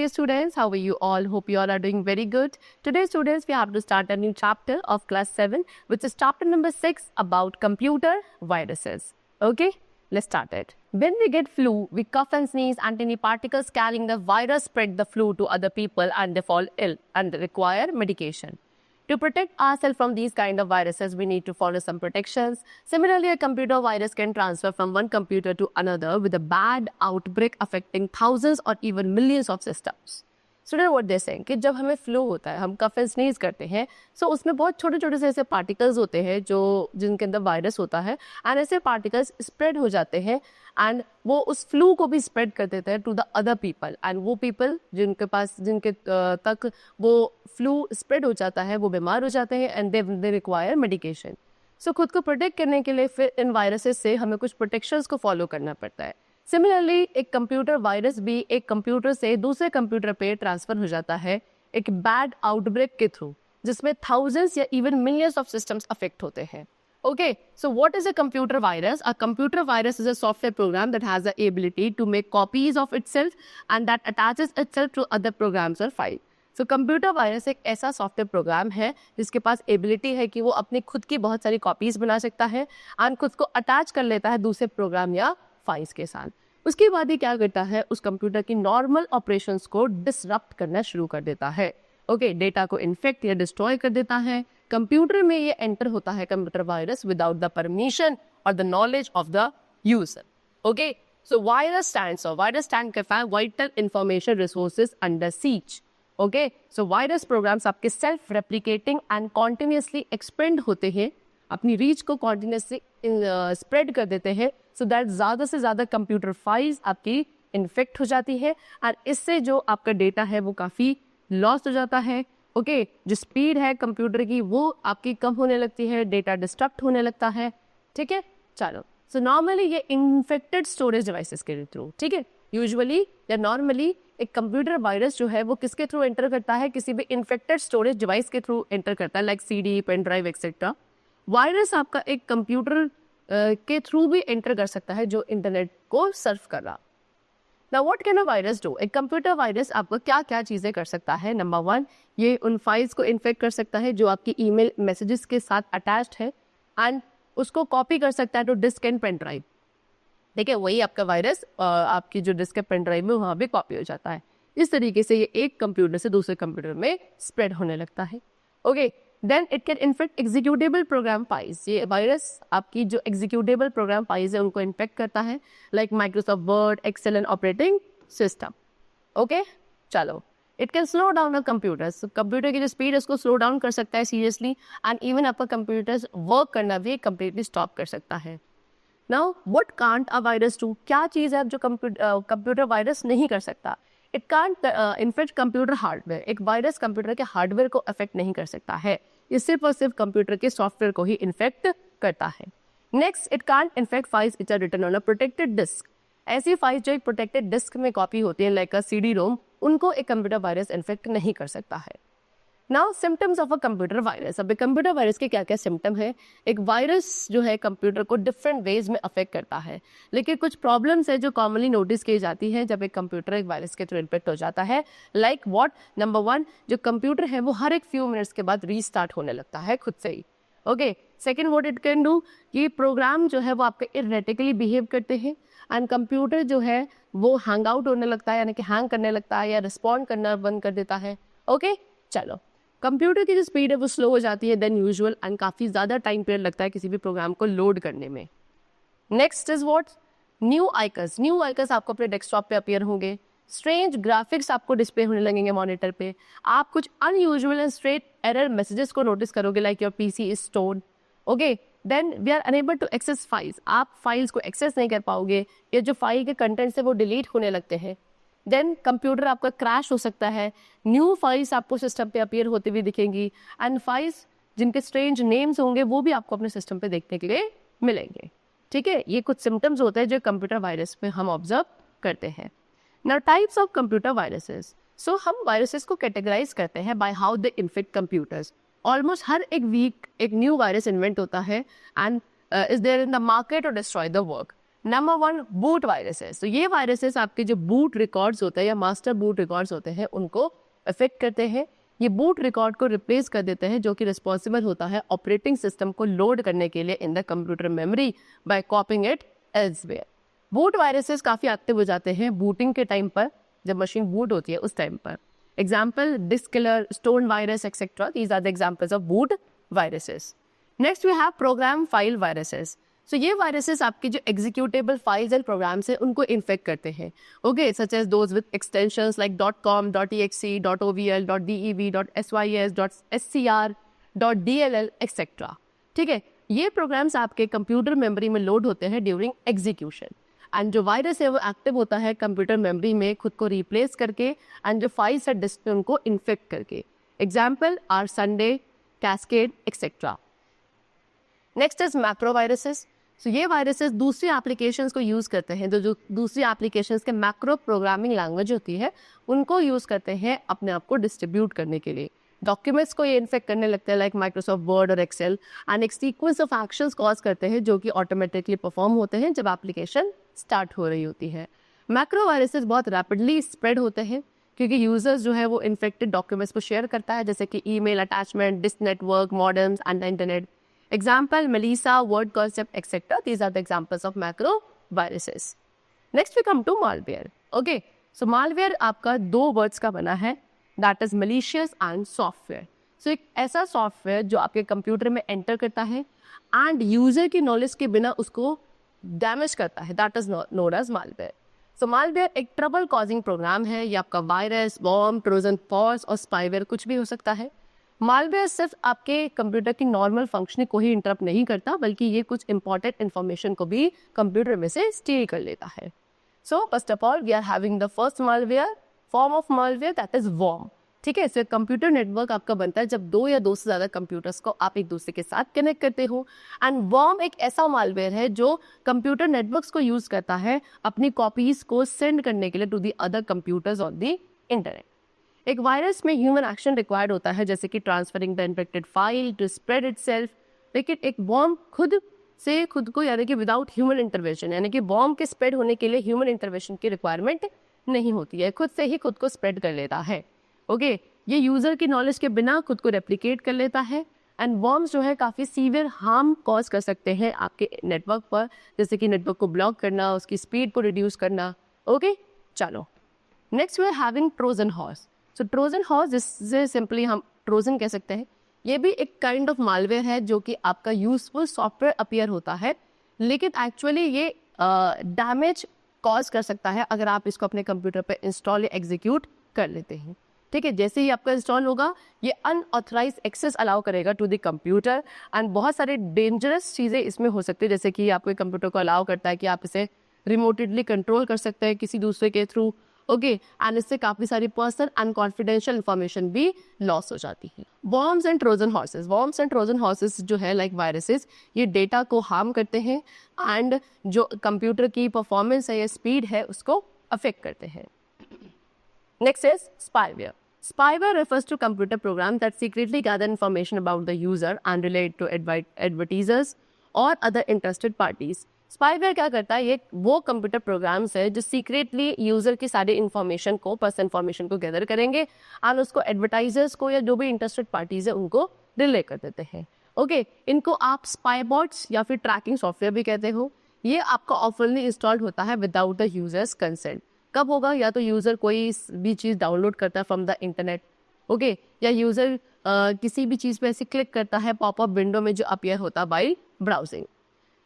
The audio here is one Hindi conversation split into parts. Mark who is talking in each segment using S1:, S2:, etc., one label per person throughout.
S1: dear students, how are you all? Hope you all are doing very good. Today students, we have to start a new chapter of class 7, which is chapter number 6 about computer viruses. Okay, let's start it. When we get flu, we cough and sneeze and tiny particles carrying the virus spread the flu to other people and they fall ill and require medication. To protect ourselves from these kind of viruses, we need to follow some protections. Similarly, a computer virus can transfer from one computer to another with a bad outbreak affecting thousands or even millions of systems. Student, what they saying कि जब हमें फ्लू होता है, हम कफ एंड स्नीज करते हैं, सो उसमें बहुत छोटे छोटे से ऐसे पार्टिकल्स होते हैं जो जिनके अंदर वायरस होता है एंड ऐसे पार्टिकल्स स्प्रेड हो जाते हैं एंड वो उस फ्लू को भी स्प्रेड कर देते हैं to the other people and वो पीपल जिनके तक वो फ्लू स्प्रेड हो जाता है वो बीमार हो जाते हैं एंड दे रिक्वायर मेडिकेशन. सो खुद को प्रोटेक्ट करने के लिए फिर इन वायरसेस से हमें कुछ प्रोटेक्शंस को फॉलो करना पड़ता है. सिमिलरली एक कंप्यूटर वायरस भी एक कंप्यूटर से दूसरे कंप्यूटर पे ट्रांसफर हो जाता है एक बैड आउटब्रेक के थ्रू जिसमें थाउजेंड्स या even millions of systems affect होते हैं. Okay, so what is a computer virus? A computer virus is a software program that has the ability to make copies of itself and that attaches itself to other programs or files. So computer virus एक ऐसा सॉफ्टवेयर प्रोग्राम है जिसके पास एबिलिटी है कि वो अपनी खुद की बहुत सारी कॉपीज बना सकता है एंड खुद को अटैच कर लेता है दूसरे प्रोग्राम या फाइल्स के साथ. उसके बाद ही क्या करता है, उस कंप्यूटर की नॉर्मल ऑपरेशंस को डिसरप्ट करना शुरू कर देता है. ओके, डेटा को इन्फेक्ट या डिस्ट्रॉय कर देता है. कंप्यूटर में ये एंटर होता है computer virus without the permission और the knowledge of the user. Okay, so virus stand करता है vital information resources under siege. Okay, so virus programs आपके self replicating and continuously expand होते हैं, अपनी रीच को कॉन्टिन्यूसली स्प्रेड कर देते हैं सो दैट ज़्यादा से ज़्यादा कंप्यूटर फाइल्स आपकी इन्फेक्ट हो जाती है और इससे जो आपका डेटा है वो काफ़ी लॉस हो जाता है. ओके, जो स्पीड है कंप्यूटर की वो आपकी कम होने लगती है, डेटा डिस्ट्रक्ट होने लगता है. ठीक है, चलो. सो नॉर्मली ये इन्फेक्टेड स्टोरेज डिवाइसेस के थ्रू, ठीक है, यूजुअली या नॉर्मली एक कंप्यूटर वायरस जो है वो किसके थ्रू एंटर करता है, किसी भी इन्फेक्टेड स्टोरेज डिवाइस के थ्रू एंटर करता है, like CD, pen drive etcetera. Virus आपका एक कंप्यूटर के थ्रू भी एंटर कर सकता है जो इंटरनेट को सर्फ कर रहा. Now what can a virus do? एक कंप्यूटर वायरस आपको क्या क्या चीज़ें कर सकता है. नंबर 1, ये उन फाइल्स को इन्फेक्ट कर सकता है जो आपकी ईमेल मैसेजेस के साथ अटैच्ड है एंड उसको कॉपी कर सकता है to disk and pen drive. देखिए, वही आपका वायरस आपकी जो डिस्क एंड पेन ड्राइव में वहाँ भी कॉपी हो जाता है. इस तरीके से ये एक कंप्यूटर से दूसरे कंप्यूटर में स्प्रेड होने लगता है. Okay, then it can infect executable program files. ये वायरस आपकी जो एग्जीक्यूटेबल प्रोग्राम फाइल्स है उनको इन्फेक्ट करता है, like Microsoft Word, Excel and operating system. Okay, चलो. It can slow down a computers. Computer की जो स्पीड है उसको स्लो डाउन कर सकता है सीरियसली एंड इवन आपका कंप्यूटर्स वर्क करना भी कंप्लीटली स्टॉप कर सकता है. Now what can't a virus do? क्या चीज़ है जो कंप्यूटर वायरस नहीं कर सकता? It can't infect computer hardware. एक वायरस कंप्यूटर के हार्डवेयर को अफेक्ट नहीं कर सकता है, ये सिर्फ और सिर्फ कंप्यूटर के सॉफ्टवेयर को ही इन्फेक्ट करता है. Next, it can't infect files which are written on a protected disk. ऐसी फाइल्स जो एक प्रोटेक्टेड डिस्क में कॉपी होती है लाइक अ CD-ROM, उनको एक कंप्यूटर वायरस इन्फेक्ट नहीं कर सकता है. Now symptoms of a computer virus. अब कंप्यूटर वायरस के क्या क्या सिम्टम है? एक वायरस जो है कंप्यूटर को डिफरेंट वेज में अफेक्ट करता है, लेकिन कुछ प्रॉब्लम्स है जो कॉमनली नोटिस की जाती है जब एक कंप्यूटर एक वायरस के थ्रू इन्फेक्ट हो जाता है. Like what? नंबर 1, जो कंप्यूटर है वो हर एक फ्यू मिनट्स के बाद रीस्टार्ट होने लगता है खुद से ही. Okay, second, what it can do, ये प्रोग्राम जो है वो आपके इरेटिकली बिहेव करते हैं एंड कंप्यूटर जो है वो हैंग आउट होने लगता है, यानी कि हैंग करने लगता है या रिस्पॉन्ड करना बंद कर देता है. ओके, चलो. कंप्यूटर की जो स्पीड है वो स्लो हो जाती है देन यूजुअल एंड काफ़ी ज़्यादा टाइम पीरियड लगता है किसी भी प्रोग्राम को लोड करने में. Next is what? New icons. New icons आपको अपने डेस्कटॉप पे अपीयर होंगे. स्ट्रेंज ग्राफिक्स आपको डिस्प्ले होने लगेंगे मॉनिटर पे. आप कुछ unusual and straight error messages को नोटिस करोगे like your PC is stored. Okay, then we are unable to access files. आप फाइल्स को एक्सेस नहीं कर पाओगे या जो फाइल के कंटेंट्स है वो डिलीट होने लगते हैं. देन कंप्यूटर आपका क्रैश हो सकता है. न्यू फाइल्स आपको सिस्टम पे अपीयर होती हुई दिखेंगी एंड फाइल्स जिनके स्ट्रेंज नेम्स होंगे वो भी आपको अपने सिस्टम पे देखने के लिए मिलेंगे. ठीक है, ये कुछ सिम्टम्स होते हैं जो कंप्यूटर वायरस पे हम ऑब्जर्व करते हैं. Now types of computer viruses. So हम वायरसेस को कैटेगराइज करते हैं by how they infect computers. Almost हर एक वीक एक न्यू वायरस इन्वेंट होता है and is there in the market और destroy the work. Number 1 boot viruses. तो ये वायरसेस आपके जो बूट रिकॉर्ड्स होते हैं या मास्टर बूट रिकॉर्ड्स होते हैं उनको अफेक्ट करते हैं। ये बूट रिकॉर्ड को रिप्लेस कर देते हैं, जो कि रिस्पॉन्सिबल होता है ऑपरेटिंग सिस्टम को लोड करने के लिए in the computer memory by copying it elsewhere. Boot viruses काफ़ी एक्टिव हो जाते हैं बूटिंग के टाइम पर, जब मशीन बूट होती है उस टाइम पर। Example disk killer, stone virus etcetera, these are the examples of boot viruses. Next we have program file viruses. So ये वायरसेस आपके जो एग्जीक्यूटेबल फाइल्स एंड प्रोग्राम्स हैं उनको इन्फेक्ट करते हैं, okay, such as those with extensions like .com, .exe, .ovl, .dev, .sys, .scr, .dll etcetera. ठीक है, ये प्रोग्राम्स आपके कंप्यूटर मेमोरी में लोड होते हैं ड्यूरिंग एग्जीक्यूशन, एंड जो वायरस है वो एक्टिव होता है कंप्यूटर मेमोरी में खुद को रिप्लेस करके एंड जो फाइल्स है डिस्क में उनको इन्फेक्ट करके। Example are Sunday, cascade etcetera. Next is macro viruses. So ये वायरसेस दूसरी एप्लीकेशंस को यूज़ करते हैं, जो दूसरी एप्लीकेशंस के मैक्रो प्रोग्रामिंग लैंग्वेज होती है उनको यूज़ करते हैं अपने आप को डिस्ट्रीब्यूट करने के लिए। डॉक्यूमेंट्स को ये इन्फेक्ट करने लगते हैं लाइक माइक्रोसॉफ्ट वर्ड और एक्सेल, एंड एक सीक्वेंस ऑफ एक्शंस कॉज करते हैं जो कि ऑटोमेटिकली परफॉर्म होते हैं जब एप्लीकेशन स्टार्ट हो रही होती है। मैक्रो वायरसेस बहुत रैपिडली स्प्रेड होते हैं क्योंकि यूजर्स जो है वो इन्फेक्टेड डॉक्यूमेंट्स को शेयर करता है, जैसे कि email attachment, disk network, modems and the internet. Example, Melissa, word concept, etc. These are the examples of macro viruses. Next we come to malware. Okay, so malware आपका 2 words का बना है, that is malicious and software. So एक ऐसा सॉफ्टवेयर जो आपके कंप्यूटर में एंटर करता है एंड यूजर की नॉलेज के बिना उसको डैमेज करता है, that is known as malware. So malware एक ट्रबल कॉजिंग प्रोग्राम है, ये आपका वायरस, बॉम्ब, ट्रोजन हॉर्स और स्पाईवेयर कुछ भी हो सकता है। मालवेयर सिर्फ आपके कंप्यूटर की नॉर्मल फंक्शनिंग को ही इंटरप्ट नहीं करता, बल्कि ये कुछ इंपॉर्टेंट इन्फॉर्मेशन को भी कंप्यूटर में से स्टील कर लेता है। So first of all we are having the first malware form of malware, that is worm. ठीक है, इससे कंप्यूटर नेटवर्क आपका बनता है जब 2 या 2 से ज़्यादा कंप्यूटर्स को आप एक दूसरे के साथ कनेक्ट करते हो, एंड वॉर्म एक ऐसा मालवेयर है जो कंप्यूटर नेटवर्क्स को यूज़ करता है अपनी कॉपीज़ को सेंड करने के लिए to the other computers on the internet. एक वायरस में ह्यूमन एक्शन रिक्वायर्ड होता है, जैसे कि transferring the infected file to spread itself, लेकिन एक बॉम्ब खुद को यानी कि विदाउट ह्यूमन इंटरवेंशन, यानी कि बॉम्ब के स्प्रेड होने के लिए ह्यूमन इंटरवेंशन की रिक्वायरमेंट नहीं होती है, खुद से ही खुद को स्प्रेड कर लेता है। ओके, ये यूजर की नॉलेज के बिना खुद को रेप्लिकेट कर लेता है, एंड बॉम्ब्स जो है काफ़ी सीवियर हार्म कॉज कर सकते हैं आपके नेटवर्क पर, जैसे कि नेटवर्क को ब्लॉक करना, उसकी स्पीड को रिड्यूस करना। ओके, चलो next we are having Trojan horse. So Trojan horse, जिससे सिंपली हम ट्रोजन कह सकते हैं, ये भी एक काइंड ऑफ मालवेयर है जो कि आपका यूजफुल सॉफ्टवेयर अपीयर होता है, लेकिन एक्चुअली ये डैमेज कॉज कर सकता है अगर आप इसको अपने कंप्यूटर पे इंस्टॉल या एग्जीक्यूट कर लेते हैं। ठीक है, जैसे ही आपका इंस्टॉल होगा ये अनऑथराइज एक्सेस अलाउ करेगा टू द कंप्यूटर, एंड बहुत सारे डेंजरस चीज़ें इसमें हो सकती है, जैसे कि आपके कंप्यूटर को अलाउ करता है कि आप इसे रिमोटेडली कंट्रोल कर सकते हैं किसी दूसरे के थ्रू। ओके, एंड इससे काफ़ी सारी पर्सनल एंड कॉन्फिडेंशियल इंफॉर्मेशन भी लॉस हो जाती है। वॉर्म्स एंड ट्रोजन हॉर्सेस जो है लाइक वायरसेस, ये डेटा को हार्म करते हैं एंड जो कंप्यूटर की परफॉर्मेंस है या स्पीड है उसको अफेक्ट करते हैं। Next is spyware. Spyware refers to computer program that secretly gather information about the user and relate to advertisers or other interested parties. Spyware क्या करता है, ये वो कंप्यूटर प्रोग्राम्स है जो सीक्रेटली यूजर की सारी इन्फॉर्मेशन को, पर्सनल इन्फॉर्मेशन को गैदर करेंगे एंड उसको एडवर्टाइजर्स को या जो भी इंटरेस्टेड पार्टीज है उनको रिले कर देते हैं। ओके, इनको आप स्पाईबॉट्स या फिर ट्रैकिंग सॉफ्टवेयर भी कहते हो। ये आपका ऑफरली इंस्टॉल्ड होता है विदाउट द यूजर्स कंसेंट। कब होगा, या तो यूज़र कोई भी चीज़ डाउनलोड करता है फ्रॉम द इंटरनेट, ओके, या यूज़र किसी भी चीज़ पे ऐसे क्लिक करता है पॉपअप विंडो में जो अपीयर होता है बाय ब्राउजिंग।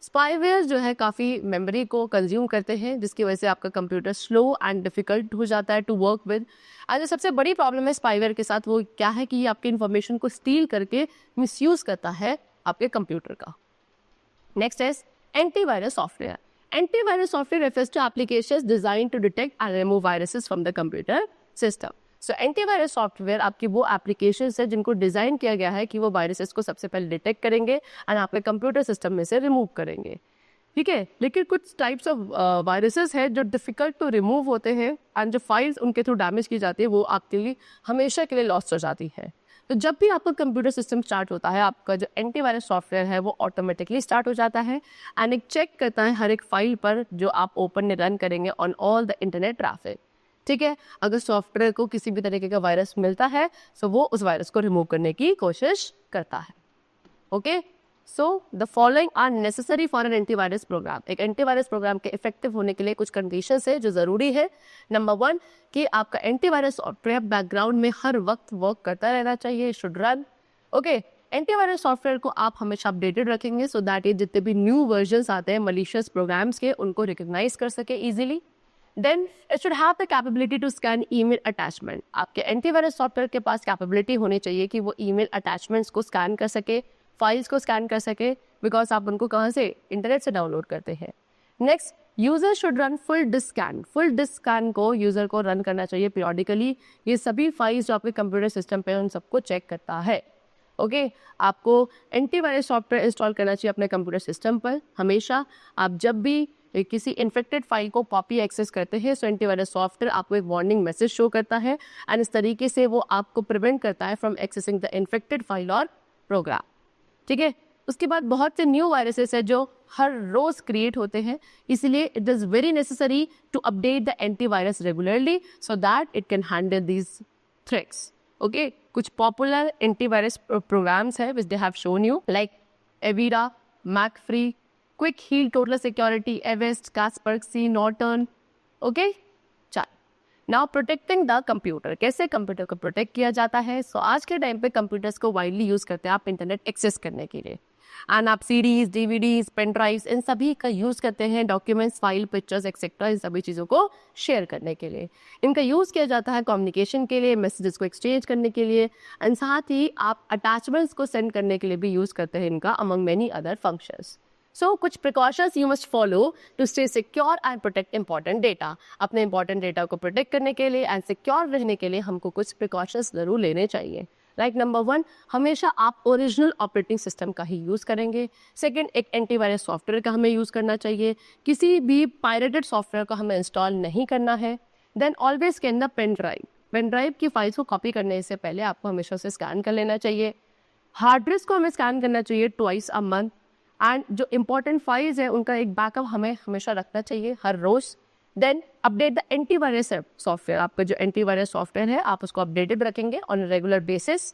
S1: स्पाईवेयर जो है काफ़ी मेमोरी को कंज्यूम करते हैं, जिसकी वजह से आपका कंप्यूटर स्लो एंड डिफिकल्ट हो जाता है टू वर्क विद। आज सबसे बड़ी प्रॉब्लम है स्पाईवेयर के साथ वो क्या है कि ये आपकी इन्फॉर्मेशन को स्टील करके मिसयूज़ करता है आपके कंप्यूटर का। नेक्स्ट है antivirus software. Antivirus software refers to applications designed to detect and remove viruses from the computer system. So antivirus software आपकी वो applications है जिनको डिज़ाइन किया गया है कि वो viruses को सबसे पहले डिटेक्ट करेंगे और आपके कंप्यूटर सिस्टम में से रिमूव करेंगे। ठीक है, लेकिन कुछ टाइप्स ऑफ वायरसेस है जो डिफ़िकल्ट टू रिमूव होते हैं एंड जो फाइल्स उनके थ्रू डैमेज की जाती है वो आपके लिए हमेशा के लिए लॉस्ट हो जाती है। तो जब भी आपका कंप्यूटर सिस्टम स्टार्ट होता है, आपका जो एंटीवायरस सॉफ्टवेयर है वो ऑटोमेटिकली स्टार्ट हो जाता है एंड एक चेक करता है हर एक फाइल पर जो आप ओपन रन करेंगे on all the internet traffic. ठीक है, अगर सॉफ्टवेयर को किसी भी तरीके का वायरस मिलता है तो वो उस वायरस को रिमूव करने की कोशिश करता है। Okay, so the following are necessary for an antivirus program. एक एंटीवायरस प्रोग्राम के इफेक्टिव होने के लिए कुछ कंडीशंस है जो ज़रूरी है। नंबर 1 कि आपका एंटीवायरस सॉफ्टवेयर बैकग्राउंड में हर वक्त वर्क करता रहना चाहिए, should run. Okay, antivirus software को आप हमेशा अपडेटेड रखेंगे सो दैट ये जितने भी न्यू वर्जन्स आते हैं मलिशियस प्रोग्राम्स के उनको रिकग्नाइज कर सके easily. Then it should have the capability to scan email attachment. आपके एंटीवायरस सॉफ्टवेयर के पास कैपेबिलिटी होनी चाहिए कि वो ईमेल अटैचमेंट्स को स्कैन कर सके, फाइल्स को स्कैन कर सके, बिकॉज आप उनको कहाँ से, इंटरनेट से डाउनलोड करते हैं। Next, user should run full disk scan. Full disk scan को यूजर को रन करना चाहिए पीरियडिकली। ये सभी फाइल्स जो आपके कंप्यूटर सिस्टम पे उन सबको चेक करता है। ओके, आपको एंटीवायरस सॉफ्टवेयर इंस्टॉल करना चाहिए अपने कंप्यूटर सिस्टम पर हमेशा। आप जब भी किसी इन्फेक्टेड फाइल को कॉपी एक्सेस करते हैं सो एंटीवायरस सॉफ्टवेयर आपको एक वार्निंग मैसेज शो करता है एंड इस तरीके से वो आपको प्रिवेंट करता है from accessing the infected file और प्रोग्राम। ठीक है, उसके बाद बहुत से न्यू वायरसेस है जो हर रोज क्रिएट होते हैं, इसलिए it is very necessary to update the antivirus regularly so that it can handle these threats. Okay, कुछ पॉपुलर एंटीवायरस प्रोग्राम्स है which they have shown you like Avira, McAfee, Quick Heal, Total Security, Avast, Kaspersky, Norton. Okay, now protecting the computer. कैसे कंप्यूटर को प्रोटेक्ट किया जाता है? सो आज के टाइम पे कंप्यूटर्स को वाइडली यूज़ करते हैं आप इंटरनेट एक्सेस करने के लिए एंड आप सीडीज, डीवीडीज, पेन ड्राइव्स इन सभी का यूज़ करते हैं डॉक्यूमेंट्स, फाइल, पिक्चर्स एक्सेट्रा इन सभी चीज़ों को शेयर करने के लिए। इनका यूज़ किया जाता है कम्युनिकेशन के लिए, मैसेजेस को एक्सचेंज करने के लिए एंड साथ ही आप अटैचमेंट्स को सेंड करने के लिए भी यूज़ करते हैं इनका among many other functions. So कुछ precautions you must follow to stay secure and protect important data. अपने इंपॉर्टेंट डेटा को प्रोटेक्ट करने के लिए एंड सिक्योर रहने के लिए हमको कुछ प्रिकॉशंस जरूर लेने चाहिए। लाइक नंबर 1, हमेशा आप ओरिजिनल ऑपरेटिंग सिस्टम का ही यूज़ करेंगे। सेकंड, एक एंटीवायरस सॉफ्टवेयर का हमें यूज़ करना चाहिए, किसी भी पायरेटेड सॉफ्टवेयर को हमें इंस्टॉल नहीं करना है। Then always scan the pen drive. Pen drive की फाइल्स को कॉपी करने से पहले आपको हमेशा उसे स्कैन कर लेना चाहिए। हार्ड डिस्क को हमें स्कैन करना चाहिए ट्वाइस अ मंथ एंड जो इंपॉर्टेंट फाइल्स है उनका एक बैकअप हमें हमेशा रखना चाहिए हर रोज। Then update the antivirus software. आपका जो एंटीवायरस सॉफ्टवेयर है आप उसको अपडेटेड रखेंगे ऑन रेगुलर बेसिस।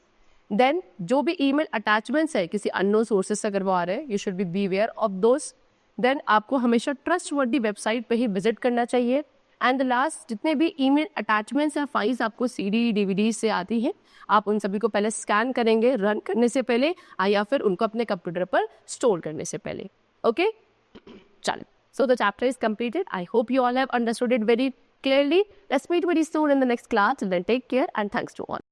S1: देन जो भी ईमेल अटैचमेंट्स है किसी अननोन सोर्सेज से अगर वो आ रहे हैं, you should be beware of those. Then आपको हमेशा ट्रस्टवर्दी वेबसाइट पे ही विजिट करना चाहिए। एंड द लास्ट, जितने भी ईमेल अटैचमेंट्स या फाइल्स आपको सीडी, डीवीडी से आती हैं, आप उन सभी को पहले स्कैन करेंगे रन करने से पहले या फिर उनको अपने कंप्यूटर पर स्टोर करने से पहले। ओके, चलो, so the chapter is completed. I hope you all have understood it very clearly. Let's meet very soon in the next class. Then take care and thanks to all.